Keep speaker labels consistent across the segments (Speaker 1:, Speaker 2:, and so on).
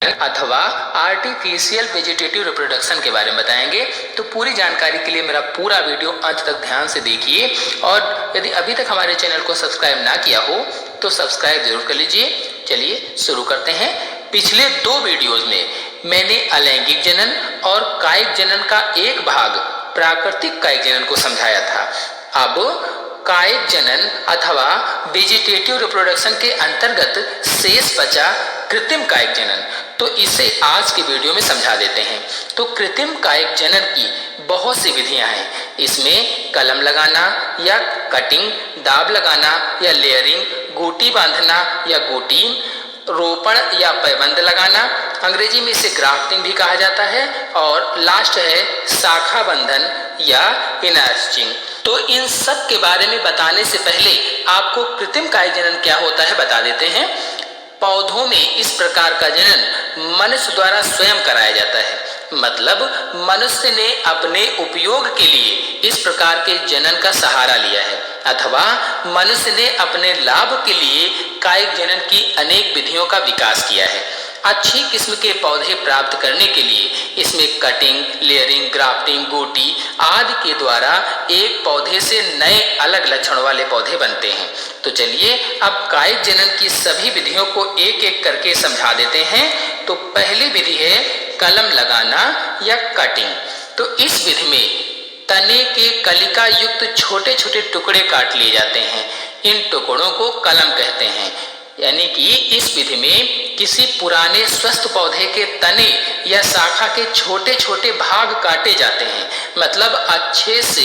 Speaker 1: अथवा artificial vegetative reproduction के बारे में बताएंगे। तो पूरी जानकारी के लिए मेरा पूरा वीडियो अंत तक ध्यान से देखिए और यदि अभी तक हमारे चैनल को सब्सक्राइब ना किया हो तो सब्सक्राइब जरूर कर लीजिए। चलिए शुरू करते हैं। पिछले 2 वीडियोज में मैंने अलैंगिक जनन और कायिक जनन का एक भाग प्राकृतिक कायिक जनन को समझाया था। अब कायिक जनन अथवा वेजिटेटिव रिप्रोडक्शन के अंतर्गत शेष बचा कृत्रिम कायिक जनन, तो इसे आज की वीडियो में समझा देते हैं। तो कृत्रिम कायिक जनन की बहुत सी विधियां हैं। इसमें कलम लगाना या कटिंग, दाब लगाना या लेयरिंग, गोटी बांधना या गोटीन, रोपण या पैबंद लगाना, अंग्रेजी में इसे ग्राफ्टिंग भी कहा जाता है, और लास्ट है शाखा बंधन या इनर्चिंग। तो इन सब के बारे में बताने से पहले आपको कृत्रिम कायिक जनन क्या होता है बता देते हैं। पौधों में इस प्रकार का जनन मनुष्य द्वारा स्वयं कराया जाता है, मतलब मनुष्य ने अपने उपयोग के लिए इस प्रकार के जनन का सहारा लिया है, अथवा मनुष्य ने अपने लाभ के लिए कायिक जनन की अनेक विधियों का विकास किया है। अच्छी किस्म के पौधे प्राप्त करने के लिए इसमें कटिंग, लेयरिंग, ग्राफ्टिंग, गोटी आदि के द्वारा एक पौधे से नए अलग लक्षण वाले पौधे बनते हैं। तो चलिए अब कायिक जनन की सभी विधियों को एक एक करके समझा देते हैं। तो पहली विधि है कलम लगाना या कटिंग। तो इस विधि में तने के कलिका युक्त छोटे छोटे टुकड़े काट लिए जाते हैं। इन टुकड़ों को कलम कहते हैं। यानी कि इस विधि में किसी पुराने स्वस्थ पौधे के तने या शाखा के छोटे छोटे भाग काटे जाते हैं, मतलब अच्छे से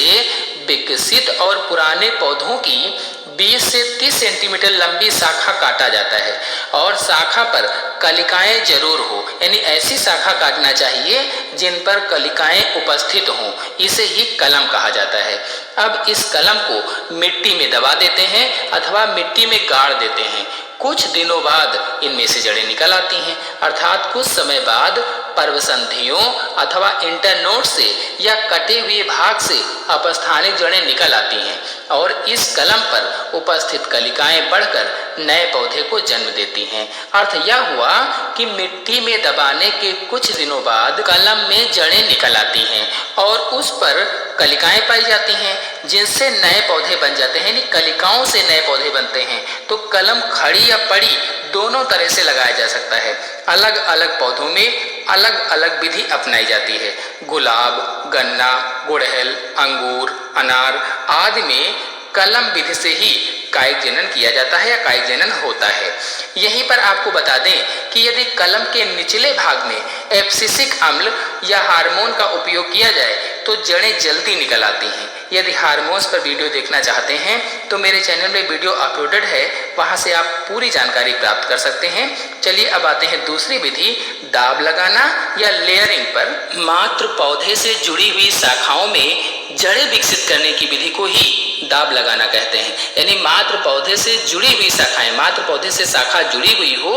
Speaker 1: विकसित और पुराने पौधों की 20 से 30 सेंटीमीटर लंबी शाखा काटा जाता है, और शाखा पर कलिकाएं जरूर हो, यानी ऐसी शाखा काटना चाहिए जिन पर कलिकाएं उपस्थित हों। इसे ही कलम कहा जाता है। अब इस कलम को मिट्टी में दबा देते हैं अथवा मिट्टी में गाड़ देते हैं। कुछ दिनों बाद इनमें से जड़ें निकल आती हैं, अर्थात कुछ समय बाद पर्वसंधियों अथवा इंटरनोड से या कटे हुए भाग से अपस्थानिक जड़ें निकल आती हैं, और इस कलम पर उपस्थित कलिकाएं बढ़कर नए पौधे को जन्म देती हैं। अर्थ यह हुआ कि मिट्टी में दबाने के कुछ दिनों बाद कलम में जड़ें निकल आती हैं और उस पर कलिकाएं पाई जाती हैं, जिनसे नए पौधे बन जाते हैं, यानी कलिकाओं से नए पौधे बनते हैं। तो कलम खड़ी या पड़ी दोनों तरह से लगाया जा सकता है। अलग अलग पौधों में अलग अलग विधि अपनाई जाती है। गुलाब, गन्ना, गुड़हल, अंगूर, अनार आदि में कलम विधि से ही कायिक जनन किया जाता है या कायिक जनन होता है। यहीं पर आपको बता दें कि यदि कलम के निचले भाग में एब्सिसिक अम्ल या हार्मोन का उपयोग किया जाए तो जड़ें जल्दी निकल आती हैं। यदि हार्मोन्स पर वीडियो देखना चाहते हैं तो मेरे चैनल में वीडियो अपलोडेड है, वहां से आप पूरी जानकारी प्राप्त कर सकते हैं। चलिए अब आते हैं दूसरी विधि, दाब लगाना या लेयरिंग पर। मात्र पौधे से जुड़ी हुई शाखाओं में जड़ें विकसित करने की विधि को ही दाब लगाना कहते हैं। यानी मात्र पौधे से जुड़ी हुई शाखाएं, मात्र पौधे से शाखा जुड़ी हुई हो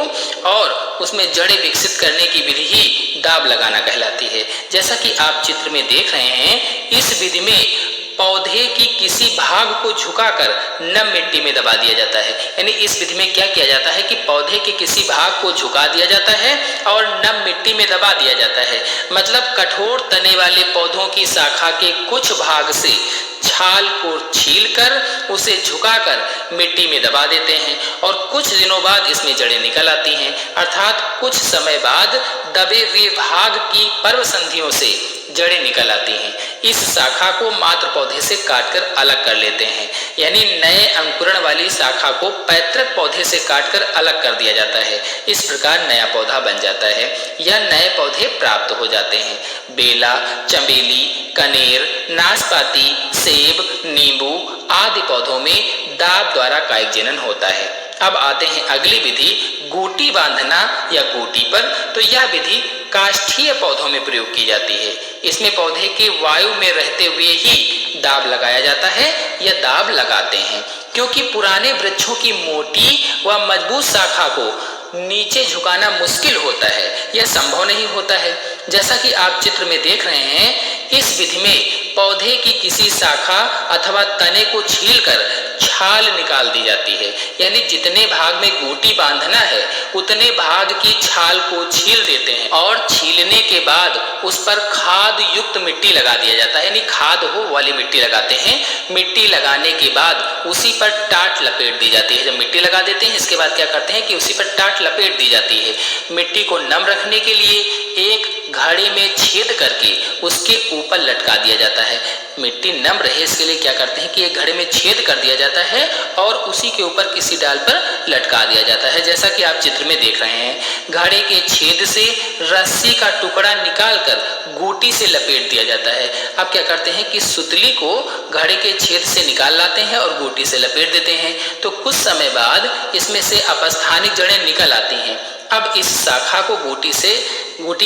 Speaker 1: और उसमें जड़ें विकसित करने की विधि ही दाब लगाना कहलाती है। जैसा कि आप चित्र में देख रहे हैं, इस विधि में पौधे की किसी भाग को झुकाकर नम मिट्टी में दबा दिया जाता है। यानी इस विधि में क्या किया जाता है कि पौधे के किसी भाग को झुका दिया जाता है और नम मिट्टी में दबा दिया जाता है, मतलब कठोर तने वाले पौधों की शाखा के कुछ भाग से छाल को छीलकर उसे झुकाकर मिट्टी में दबा देते हैं, और कुछ दिनों बाद इसमें जड़ें निकल आती हैं, अर्थात कुछ समय बाद दबे हुए भाग की पर्वसंधियों से जड़ें निकल आती हैं। इस शाखा को मात्र पौधे से काटकर अलग कर लेते हैं, यानी नए अंकुरण वाली शाखा को पैतृक पौधे से काटकर अलग कर दिया जाता है। इस प्रकार नया पौधा बन जाता है या नए पौधे प्राप्त हो जाते हैं। बेला, चमेली, कनेर, नाशपाती, सेब, नींबू आदि पौधों में दाब द्वारा कायिक जनन होता है। अब आते हैं अगली विधि, गोटी बांधना या गोटी पर। तो यह विधि काष्ठीय पौधों में प्रयोग की जाती है। इसमें पौधे के वायु में रहते हुए ही दाब लगाया जाता है या दाब लगाते हैं, क्योंकि पुराने वृक्षों की मोटी व मजबूत शाखा को नीचे झुकाना मुश्किल होता है, यह संभव नहीं होता है। जैसा कि आप चित्र में देख रहे हैं, इस विधि में पौधे की किसी शाखा अथवा तने को छीलकर छाल निकाल दी जाती है, यानी जितने भाग में गोटी बांधना है उतने भाग की छाल को छील देते हैं और छीलने के बाद उस पर खाद युक्त मिट्टी लगा दिया जाता है, यानी खाद हो वाली मिट्टी लगाते हैं। मिट्टी लगाने के बाद उसी पर टाट लपेट दी जाती है। जब मिट्टी लगा देते हैं इसके बाद क्या करते हैं कि उसी पर टाट लपेट दी जाती है। मिट्टी को नम रखने के लिए एक घड़े में छेद करके उसके ऊपर लटका दिया जाता है। मिट्टी नम रहे इसके लिए क्या करते हैं कि एक घड़े में छेद कर दिया जाता है और उसी के ऊपर किसी डाल पर लटका दिया जाता है, जैसा कि आप चित्र में देख रहे हैं। घड़े के छेद से रस्सी का टुकड़ा निकालकर गोटी से लपेट दिया जाता है। अब क्या करते हैं कि सुतली को घड़े के छेद से निकाल लाते हैं और गोटी से लपेट देते हैं। तो कुछ समय बाद इसमें से अपस्थानिक जड़ें निकल आती हैं। अब इस शाखा को गोटी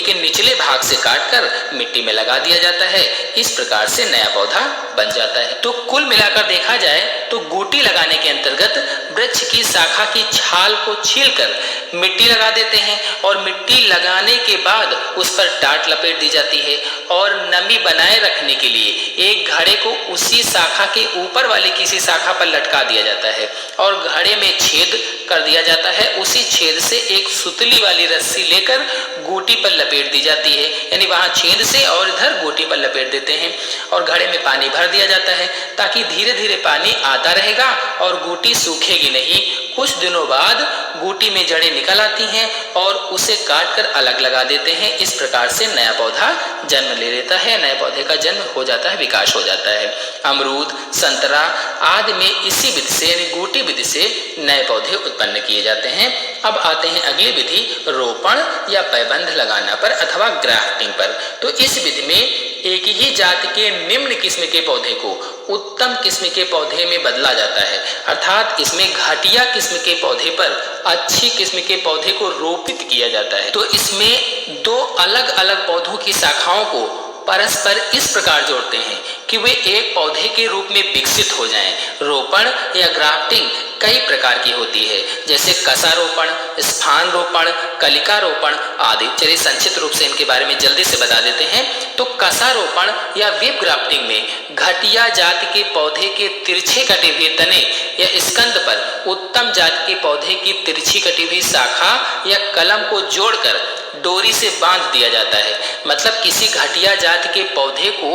Speaker 1: के निचले भाग से काटकर मिट्टी में लगा दिया जाता है। इस प्रकार से नया पौधा बन जाता है। तो कुल मिलाकर देखा जाए तो गोटी लगाने के अंतर्गत वृक्ष की शाखा की छाल को छीलकर मिट्टी लगा देते हैं और मिट्टी लगाने के बाद उस पर टाट लपेट दी जाती है और नमी बनाए रखने के लिए एक घड़े को उसी शाखा के ऊपर वाली किसी शाखा पर लटका दिया जाता है और घड़े में छेद कर दिया जाता है। उसी छेद से एक सुतली वाली रस्सी लेकर गोटी पर लपेट दी जाती है, यानी वहां छेद से और इधर गोटी पर लपेट देते हैं और घड़े में पानी भर दिया जाता है ताकि धीरे धीरे पानी आता रहेगा और गोटी सूखेगी नहीं। कुछ दिनों बाद गोटी में जड़ें निकल आती हैं और उसे काटकर अलग लगा देते हैं। इस प्रकार से नया पौधा जन्म ले लेता है, नए पौधे का जन्म हो जाता है, विकास हो जाता है। अमरूद, संतरा आदि में इसी विधि से यानी गोटी विधि से नए पौधे उत्पन्न किए जाते हैं। अब आते हैं अगली विधि रोपण या पैबंध लगाना पर अथवा ग्राफ्टिंग पर। तो इस विधि में एक ही जाति के निम्न किस्म के पौधे को उत्तम किस्म के पौधे में बदला जाता है, अर्थात इसमें घटिया किस्म के पौधे पर अच्छी किस्म के पौधे को रोपित किया जाता है। तो इसमें दो अलग अलग पौधों की शाखाओं को परस्पर इस प्रकार जोड़ते हैं कि वे एक पौधे के रूप में विकसित हो जाएं। रोपण या ग्राफ्टिंग कई प्रकार की होती है, जैसे कसारोपण, स्थान रोपण, कलिका रोपण आदि। चलिए संक्षिप्त रूप से इनके बारे में जल्दी से बता देते हैं। तो कसारोपण या वेब ग्राफ्टिंग में घटिया जाति के पौधे के तिरछे कटे हुए तने या स्कंद पर उत्तम जाति के पौधे की तिरछी कटी हुई शाखा या कलम को जोड़कर डोरी से बांध दिया जाता है। मतलब किसी घटिया जाति के पौधे को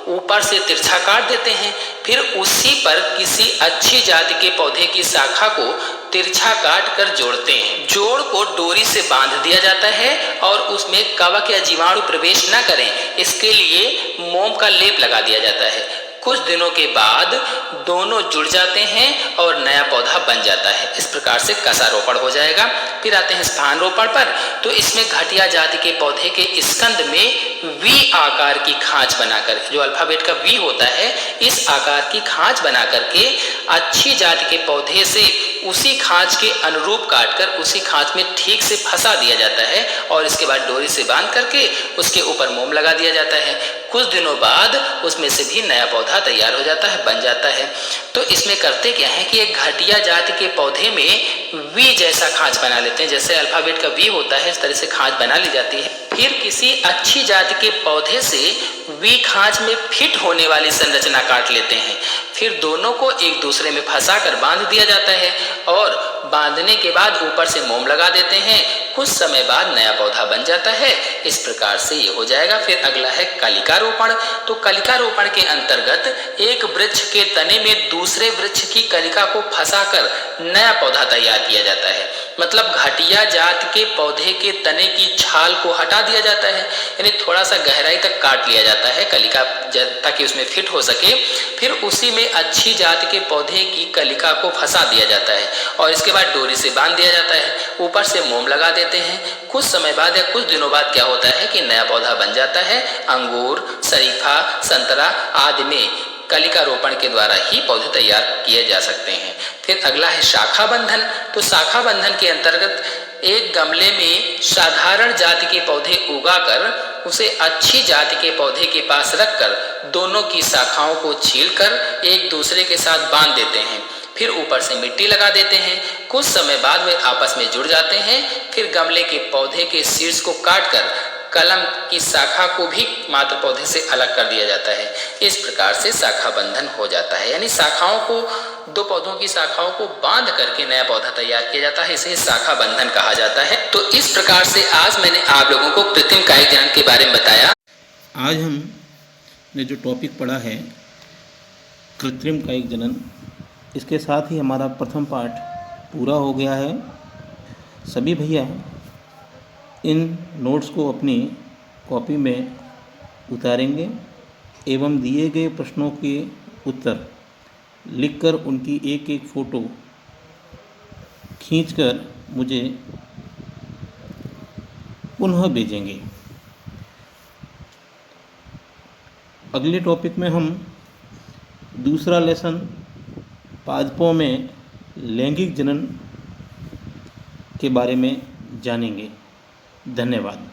Speaker 1: ऊपर से तिरछा काट देते हैं, फिर उसी पर किसी अच्छी जाति के पौधे की शाखा को तिरछा काट कर जोड़ते हैं। जोड़ को डोरी से बांध दिया जाता है और उसमें कवक या जीवाणु प्रवेश न करें इसके लिए मोम का लेप लगा दिया जाता है। कुछ दिनों के बाद दोनों जुड़ जाते हैं और नया पौधा बन जाता है। इस प्रकार से कसारोपण हो जाएगा। फिर आते हैं स्थान रोपण पर। तो इसमें घटिया जाति के पौधे के स्कंद में वी आकार की खांच बनाकर, जो अल्फाबेट का वी होता है, इस आकार की खांच बना करके अच्छी जाति के पौधे से उसी खांच के अनुरूप काटकर उसी खांच में ठीक से फंसा दिया जाता है और इसके बाद डोरी से बांध करके उसके ऊपर मोम लगा दिया जाता है। कुछ दिनों बाद उसमें से भी नया पौधा तैयार हो जाता है, बन जाता है। तो इसमें करते क्या है कि एक घटिया जाति के पौधे में वी जैसा खांच बना लेते हैं, जैसे अल्फाबेट का वी होता है इस तरह से खांच बना ली जाती है। फिर किसी अच्छी जाति के पौधे से वी खांच में फिट होने वाली संरचना काट लेते हैं। फिर दोनों को एक दूसरे में फंसा कर बांध दिया जाता है और बांधने के बाद ऊपर से मोम लगा देते हैं। कुछ समय बाद नया पौधा बन जाता है। इस प्रकार से ये हो जाएगा। फिर अगला है कलिका रोपण। तो कलिका रोपण के अंतर्गत एक वृक्ष के तने में दूसरे वृक्ष की कलिका को फंसाकर नया पौधा तैयार किया जाता है। मतलब घटिया जात के पौधे के तने की छाल को हटा दिया जाता है, यानी थोड़ा सा गहराई तक काट लिया जाता है कलिका ताकि उसमें फिट हो सके। फिर उसी में अच्छी जात के पौधे की कलिका को फंसा दिया जाता है और इसके बाद डोरी से बांध दिया जाता है। ऊपर से मोम लगा देते हैं। कुछ समय बाद या कुछ दिनों बाद क्या होता है कि नया पौधा बन जाता है। अंगूर, शरीफा, संतरा आदि में कलिका रोपण के द्वारा ही पौधे तैयार किए जा सकते हैं। फिर अगला है शाखा बंधन। तो शाखा बंधन के अंतर्गत एक गमले में साधारण जाति के पौधे उगाकर उसे अच्छी जाति के पौधे के पास रखकर दोनों की शाखाओं को छीलकर एक दूसरे के साथ बांध देते हैं। फिर ऊपर से मिट्टी लगा देते हैं। कुछ समय बाद वे आपस में जुड़ जाते हैं। फिर गमले के पौधे के शीर्ष को काटकर कलम की शाखा को भी मात्र पौधे से अलग कर दिया जाता है। इस प्रकार से शाखा बंधन हो जाता है, यानी शाखाओं को, दो पौधों की शाखाओं को बांध करके नया पौधा तैयार किया जाता है, इसे शाखा बंधन कहा जाता है। तो इस प्रकार से आज मैंने आप लोगों को कृत्रिम कायिक जनन के बारे में बताया।
Speaker 2: आज हमने जो टॉपिक पढ़ा है कृत्रिम कायिक जनन, इसके साथ ही हमारा प्रथम पाठ पूरा हो गया है। सभी भैया इन नोट्स को अपनी कॉपी में उतारेंगे एवं दिए गए प्रश्नों के उत्तर लिखकर उनकी एक एक फ़ोटो खींचकर मुझे पुनः भेजेंगे। अगले टॉपिक में हम दूसरा लेसन पादपों में लैंगिक जनन के बारे में जानेंगे। धन्यवाद।